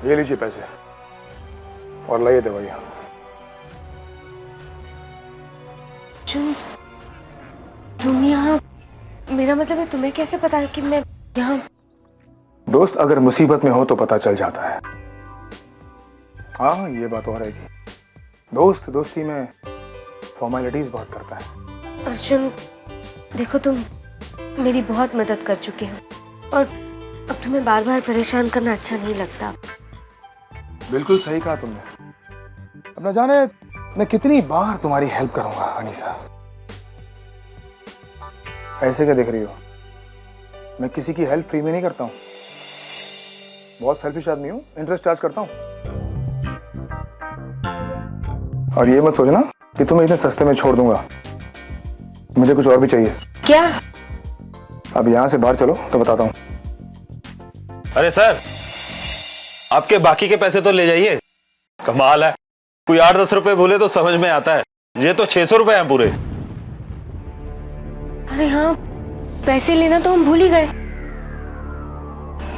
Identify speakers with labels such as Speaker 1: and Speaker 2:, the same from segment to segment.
Speaker 1: ये लीजिए पैसे और लाइए दवाइयाँ।
Speaker 2: तुम यहाँ, मेरा मतलब है तुम्हें कैसे पता है कि मैं यहाँ?
Speaker 1: दोस्त अगर मुसीबत में हो तो पता चल जाता है। हाँ ये बात और है कि दोस्त दोस्ती में फॉर्मेलिटीज बहुत करता है।
Speaker 2: अर्जुन देखो, तुम मेरी बहुत मदद कर चुके हो और अब तुम्हें बार बार परेशान करना अच्छा नहीं लगता।
Speaker 1: बिल्कुल सही कहा तुमने। अब न जाने मैं कितनी बार तुम्हारी हेल्प करूंगा अनीसा। ऐसे क्या देख रही हो? मैं किसी की हेल्प फ्री में नहीं करता हूं। बहुत सेल्फिश आदमी हूं, इंटरेस्ट चार्ज करता हूं। और ये मत सोचना कि तुम्हें इतने सस्ते में छोड़ दूंगा। मुझे कुछ और भी चाहिए।
Speaker 2: क्या?
Speaker 1: अब यहां से बाहर चलो तो बताता हूं।
Speaker 3: अरे सर, आपके बाकी के पैसे तो ले जाइए। कमाल है, कोई 8-10 रुपए भूले तो समझ में आता है। ये तो 600 रुपए हैं पूरे।
Speaker 2: अरे हाँ, पैसे लेना तो हम भूल ही गए।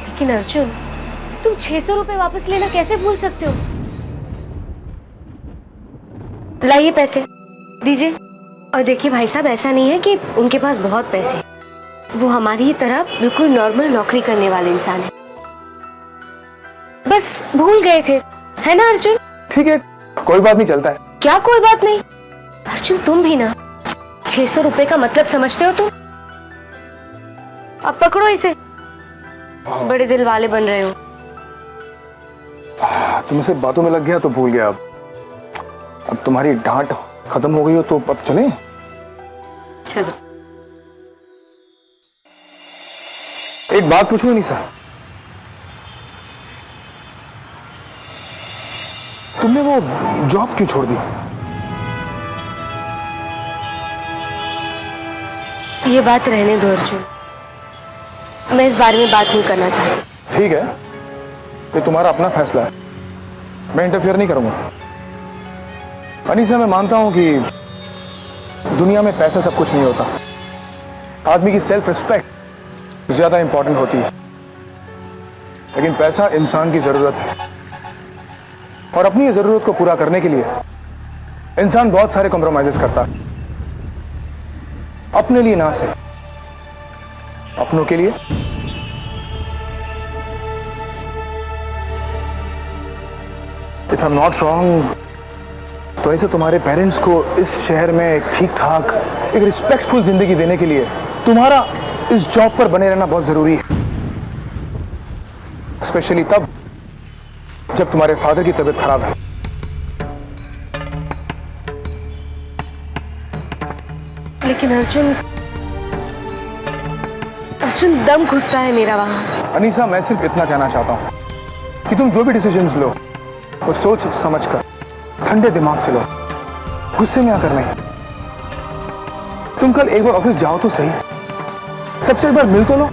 Speaker 2: लेकिन अर्जुन, तुम 600 रुपए वापस लेना कैसे भूल सकते हो? लाइए पैसे, दीजिए। और देखिए भाई साहब, ऐसा नहीं है कि उनके पास बहुत पैसे, वो हमारी ही तरह बिल्कुल नॉर्मल नौकरी करने वाले इंसान है। बस भूल गए थे, है ना अर्जुन?
Speaker 1: ठीक है, कोई बात नहीं, चलता है।
Speaker 2: क्या कोई बात नहीं? अर्जुन तुम भी ना 600 रुपए का मतलब समझते हो तुम? अब पकड़ो इसे, बड़े दिल वाले बन रहे हो।
Speaker 1: तुमसे बातों में लग गया तो भूल गया। अब तुम्हारी डांट खत्म हो गई हो तो अब चलें?
Speaker 2: चलो।
Speaker 1: एक बात पूछूं अनीसा, तुमने वो जॉब क्यों छोड़ दी?
Speaker 2: ये बात रहने दो अर्जुन, मैं इस बारे में बात नहीं करना चाहती।
Speaker 1: ठीक है, ये तुम्हारा अपना फैसला है, मैं इंटरफियर नहीं करूंगा। अनीसा मैं मानता हूं कि दुनिया में पैसा सब कुछ नहीं होता। आदमी की सेल्फ रिस्पेक्ट ज्यादा इंपॉर्टेंट होती है। लेकिन पैसा इंसान की जरूरत है और अपनी जरूरत को पूरा करने के लिए इंसान बहुत सारे कॉम्प्रोमाइजेस करता है। अपने लिए ना से अपनों के लिए। If I am not wrong तो ऐसे तुम्हारे पेरेंट्स को इस शहर में एक ठीक ठाक, एक रिस्पेक्टफुल जिंदगी देने के लिए तुम्हारा इस जॉब पर बने रहना बहुत जरूरी है। स्पेशली तब जब तुम्हारे फादर की तबीयत खराब है।
Speaker 2: लेकिन अर्जुन, अर्जुन दम घुटता है मेरा वहां।
Speaker 1: अनीसा मैं सिर्फ इतना कहना चाहता हूं कि तुम जो भी डिसीजंस लो वो सोच समझ कर ठंडे दिमाग से लो, गुस्से में आकर नहीं। तुम कल एक बार ऑफिस जाओ तो सही, सबसे एक बार मिल तो लो।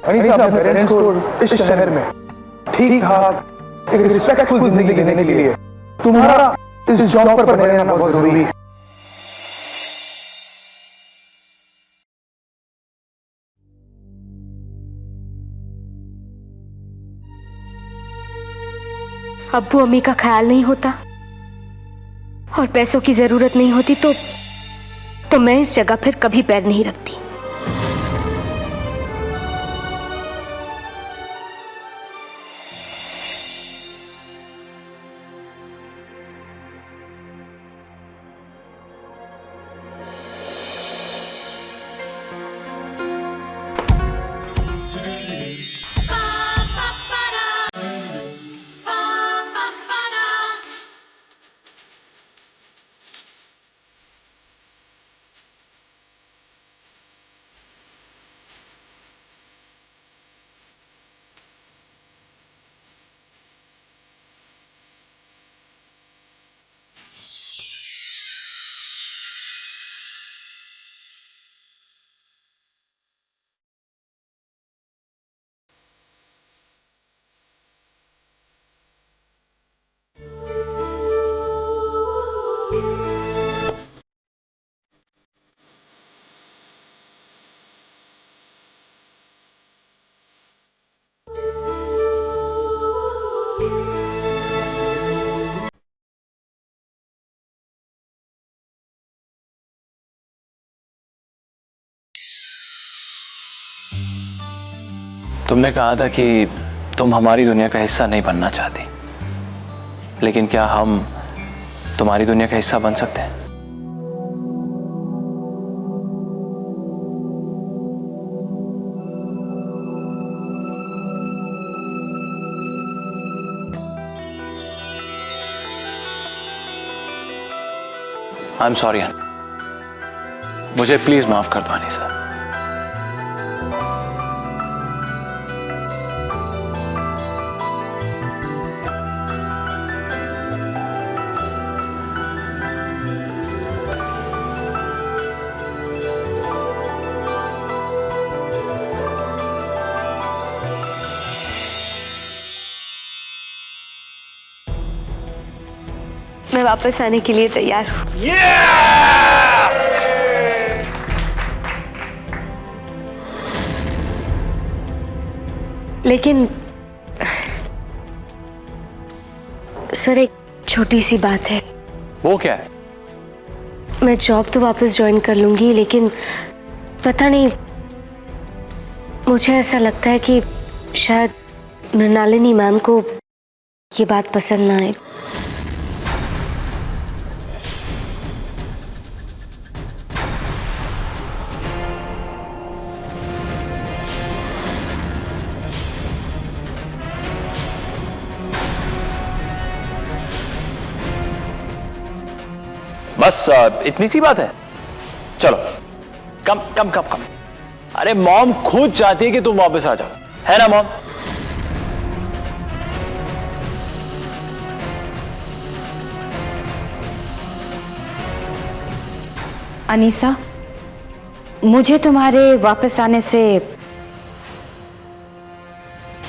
Speaker 1: अनीसा अपने पेरेंट्स को इस शहर में ठीक ठाक एक रिस्पेक्टफुल जिंदगी देने के लिए तुम्हारा इस जॉब पर बने रहना बहुत जरूरी है।
Speaker 2: अब्बू अम्मी का ख्याल नहीं होता और पैसों की जरूरत नहीं होती तो मैं इस जगह फिर कभी पैर नहीं रखती।
Speaker 4: तुमने कहा था कि तुम हमारी दुनिया का हिस्सा नहीं बनना चाहती, लेकिन क्या हम तुम्हारी दुनिया का हिस्सा बन सकते हैं? आई एम सॉरी, मुझे प्लीज माफ कर दो अनीसा।
Speaker 2: मैं वापस आने के लिए तैयार हूँ। लेकिन सर, एक छोटी सी बात है।
Speaker 4: वो क्या है?
Speaker 2: मैं जॉब तो वापस ज्वाइन कर लूंगी, लेकिन पता नहीं, मुझे ऐसा लगता है कि शायद मृणालिनी मैम को ये बात पसंद ना आए।
Speaker 4: बस इतनी सी बात है? चलो, कम कम कम कम। अरे मॉम खुद चाहती है कि तुम वापस आ जाओ, है ना मॉम?
Speaker 5: अनीसा, मुझे तुम्हारे वापस आने से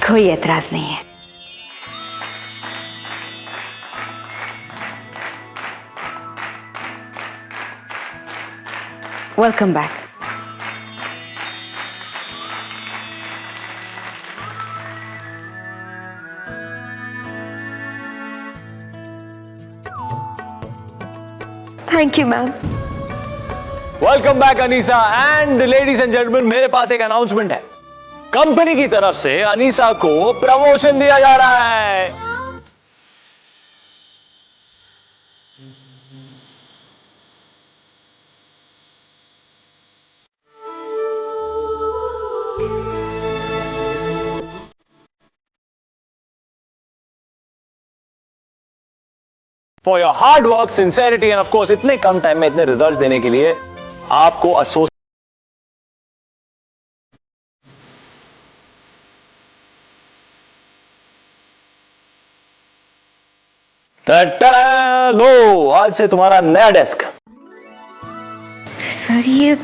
Speaker 5: कोई एतराज नहीं है। Welcome back.
Speaker 2: Thank you ma'am.
Speaker 4: Welcome back Anisa. And ladies and gentleman, मेरे पास एक अनाउंसमेंट है। कंपनी की तरफ से अनीसा को प्रमोशन दिया जा रहा है। For your hard work, sincerity end of course इतने कम टाइम में इतने रिजल्ट्स देने के लिए आपको लो, आज से तुम्हारा नया डेस्क।
Speaker 2: सर ये,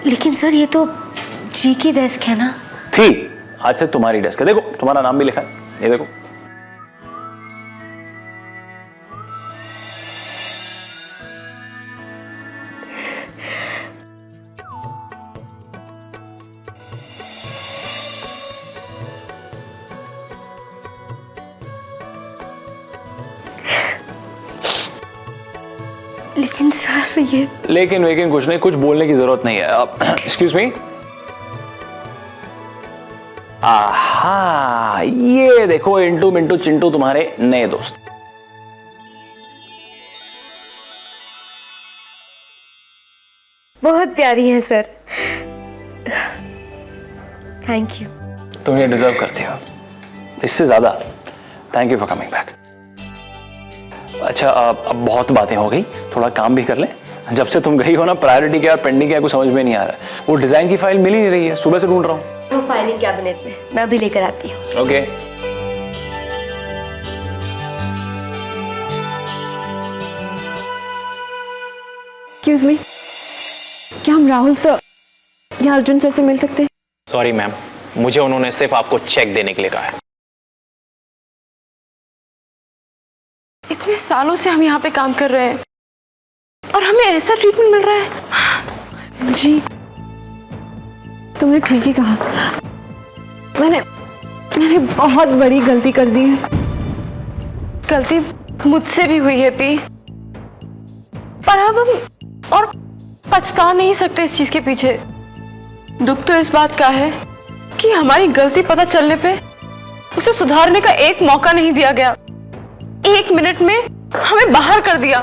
Speaker 2: लेकिन सर ये तो जी की डेस्क है ना?
Speaker 4: थी, आज से तुम्हारी डेस्क है। देखो तुम्हारा नाम भी लिखा है, ये देखो।
Speaker 2: लेकिन सर ये,
Speaker 4: लेकिन कुछ नहीं, कुछ बोलने की जरूरत नहीं है। Excuse me. आहा, ये देखो इंटू मिंटू चिंटू तुम्हारे नए दोस्त।
Speaker 2: बहुत प्यारी है सर। Thank you.
Speaker 4: तुम ये डिजर्व करती हो, इससे ज्यादा thank you for coming back. अच्छा, अब बहुत बातें हो गई, थोड़ा काम भी कर ले। जब से तुम गई हो ना, प्रायोरिटी क्या पेंडिंग क्या कुछ समझ में नहीं आ रहा है। वो डिजाइन की फाइल मिल ही नहीं रही है, सुबह से ढूंढ रहा हूँ।
Speaker 2: वो फाइलिंग कैबिनेट में, मैं अभी लेकर आती हूँ।
Speaker 4: ओके।
Speaker 6: एक्सक्यूज मी, क्या हम राहुल सर या अर्जुन सर से मिल सकते हैं?
Speaker 7: सॉरी मैम, मुझे उन्होंने सिर्फ आपको चेक देने के लिए कहा है।
Speaker 6: इतने सालों से हम यहाँ पे काम कर रहे हैं और हमें ऐसा ट्रीटमेंट मिल रहा है। जी, तुमने ठीक ही कहा। मैंने बहुत बड़ी गलती कर दी है। गलती मुझसे भी हुई है पी, पर अब हम और पछता नहीं सकते इस चीज के पीछे। दुख तो इस बात का है कि हमारी गलती पता चलने पे उसे सुधारने का एक मौका नहीं दिया गया। 1 मिनट में हमें बाहर कर दिया।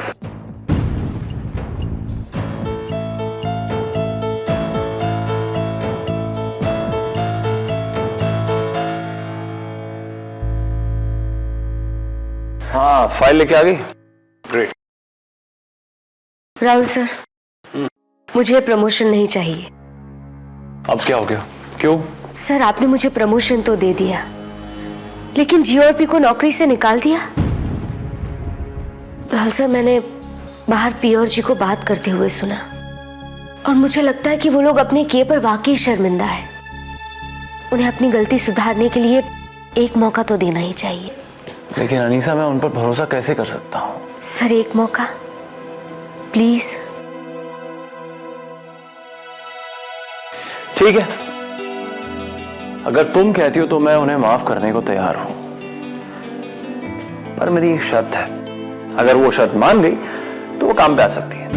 Speaker 4: हाँ, फाइल लेके आ गई? ग्रेट।
Speaker 2: राहुल सर, मुझे प्रमोशन नहीं चाहिए।
Speaker 4: अब क्या हो गया? क्यों?
Speaker 2: सर, आपने मुझे प्रमोशन तो दे दिया, लेकिन जीओपी को नौकरी से निकाल दिया। राहुल सर, मैंने बाहर पियोर जी को बात करते हुए सुना और मुझे लगता है कि वो लोग अपने किए पर वाकई शर्मिंदा है। उन्हें अपनी गलती सुधारने के लिए एक मौका तो देना ही चाहिए।
Speaker 4: लेकिन अनीसा, मैं उन पर भरोसा कैसे कर सकता हूँ?
Speaker 2: सर, एक मौका प्लीज।
Speaker 4: ठीक है, अगर तुम कहती हो तो मैं उन्हें माफ करने को तैयार हूं, पर मेरी एक शर्त है। अगर वो शर्त मान गई तो वो काम पे आ सकती है।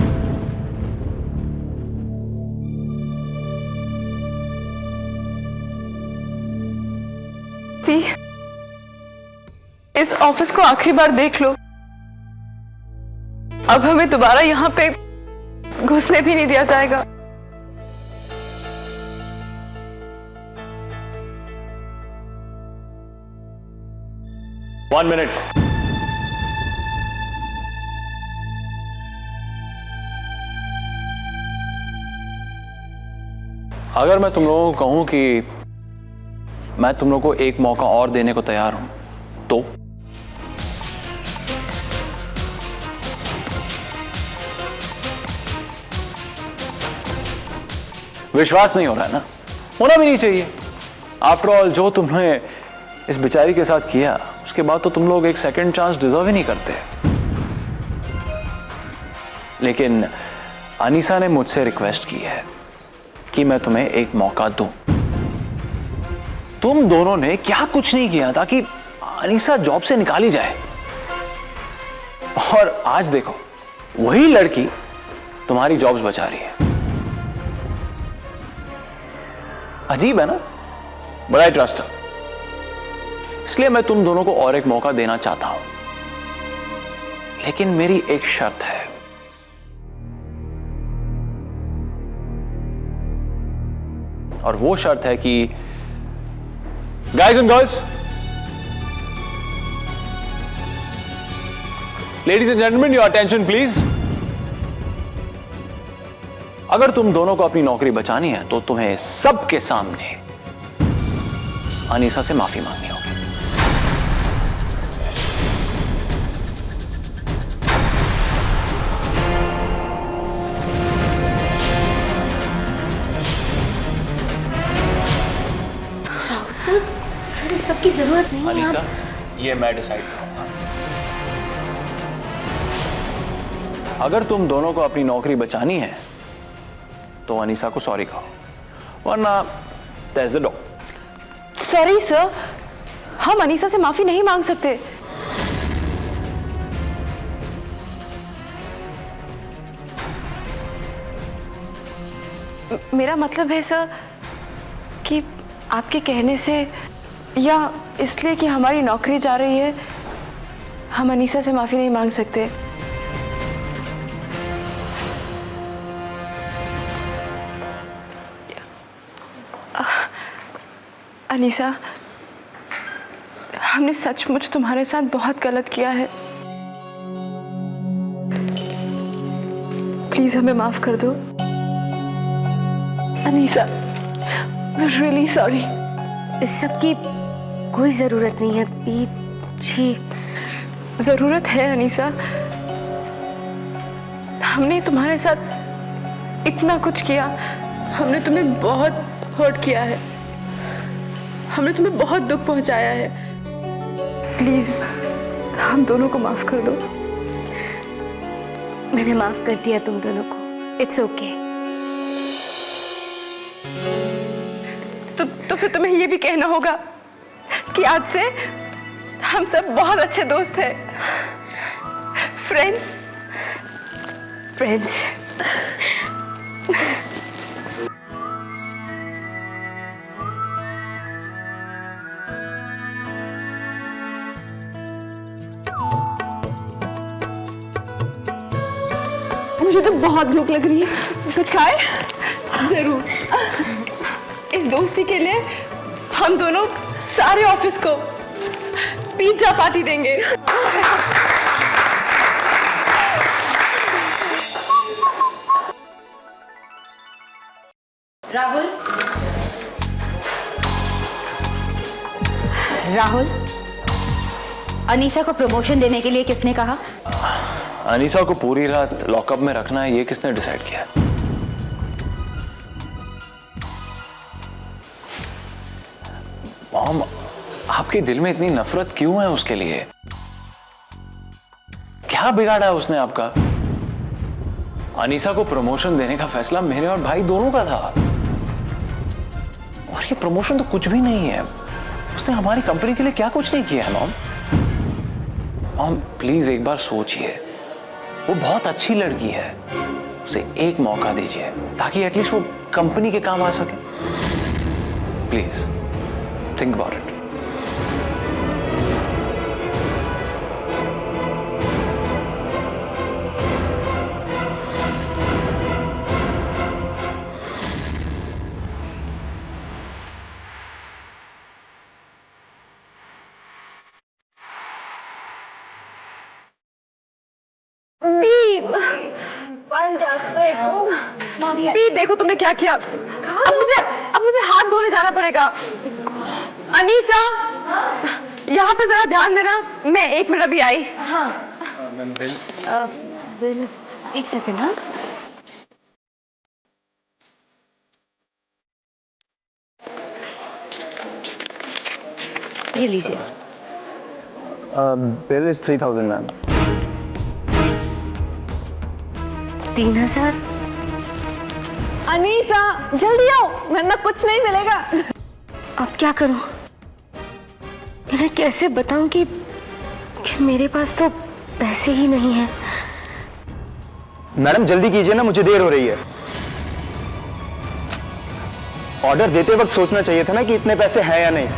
Speaker 6: भी इस ऑफिस को आखिरी बार देख लो। अब हमें दोबारा यहाँ पे घुसने भी नहीं दिया जाएगा।
Speaker 4: One minute. अगर मैं तुम लोगों को कहूं कि मैं तुम लोगों को एक मौका और देने को तैयार हूं, तो विश्वास नहीं हो रहा है ना? होना भी नहीं चाहिए। आफ्टर ऑल, जो तुमने इस बेचारी के साथ किया, उसके बाद तो तुम लोग एक सेकंड चांस डिजर्व ही नहीं करते। लेकिन अनीसा ने मुझसे रिक्वेस्ट की है कि मैं तुम्हें एक मौका दूं। तुम दोनों ने क्या कुछ नहीं किया था कि अनीसा जॉब से निकाली जाए, और आज देखो वही लड़की तुम्हारी जॉब्स बचा रही है। अजीब है ना? But I trust her. इसलिए मैं तुम दोनों को और एक मौका देना चाहता हूं, लेकिन मेरी एक शर्त है। और वो शर्त है कि guys and girls, ladies and gentleman, your attention please. अगर तुम दोनों को अपनी नौकरी बचानी है तो तुम्हें सबके सामने अनीसा से माफी मांगनी होगी।
Speaker 2: राहुल सर, सर इस सब की जरूरत नहीं है।
Speaker 4: अनीसा, ये मैं डिसाइड करूंगा। अगर तुम दोनों को अपनी नौकरी बचानी है तो अनीसा को सॉरी कहो, वरना दैट्स द डॉ।
Speaker 6: सॉरी सर, हम अनीसा से माफी नहीं मांग सकते। मेरा मतलब है सर कि आपके कहने से या इसलिए कि हमारी नौकरी जा रही है, हम अनीसा से माफी नहीं मांग सकते। अनीसा, हमने सचमुच तुम्हारे साथ बहुत गलत किया है। प्लीज हमें माफ कर दो। Anisa, we're really sorry।
Speaker 2: इस सब की कोई जरूरत नहीं है। जी,
Speaker 6: जरूरत है अनीसा। हमने तुम्हारे साथ इतना कुछ किया, हमने तुम्हें बहुत हर्ट किया है, हमने तुम्हें बहुत दुख पहुंचाया है। प्लीज हम दोनों को माफ कर दो।
Speaker 2: मैंने माफ कर दिया तुम दोनों को। It's okay.
Speaker 6: तो फिर तुम्हें ये भी कहना होगा कि आज से हम सब बहुत अच्छे दोस्त हैं, फ्रेंड्स।
Speaker 2: फ्रेंड्स।
Speaker 6: मुझे तो बहुत भूख लग रही है, कुछ खाए? जरूर। इस दोस्ती के लिए हम दोनों सारे ऑफिस को पिज्जा पार्टी देंगे।
Speaker 5: राहुल, राहुल, अनीसा को प्रमोशन देने के लिए किसने कहा?
Speaker 4: अनीसा को पूरी रात लॉकअप में रखना है, ये किसने डिसाइड किया? मॉम, आपके दिल में इतनी नफरत क्यों है उसके लिए? क्या बिगाड़ा है उसने आपका? अनीसा को प्रमोशन देने का फैसला मेरे और भाई दोनों का था, और ये प्रमोशन तो कुछ भी नहीं है। उसने हमारी कंपनी के लिए क्या कुछ नहीं किया है मॉम। मॉम प्लीज एक बार सोचिए, वो बहुत अच्छी लड़की है, उसे एक मौका दीजिए ताकि एटलीस्ट वो कंपनी के काम आ सके। Please think about it.
Speaker 6: देखो तुमने क्या किया। अब मुझे हाथ धोने जाना पड़ेगा। अनीसा, यहाँ पे जरा ध्यान देना, मैं 1 मिनट अभी आई।
Speaker 2: हाँ बिल, एक सेकेंड। हाँ ये लीजिए।
Speaker 1: Bill is 3000 ma'am.
Speaker 2: 3000?
Speaker 6: अनीसा जल्दी आओ, वरना कुछ नहीं मिलेगा।
Speaker 2: अब क्या करूं? इन्हें कैसे बताऊं कि मेरे पास तो पैसे ही नहीं हैं।
Speaker 1: मैडम जल्दी कीजिए ना, मुझे देर हो रही है। ऑर्डर देते वक्त सोचना चाहिए था ना कि इतने पैसे हैं या नहीं।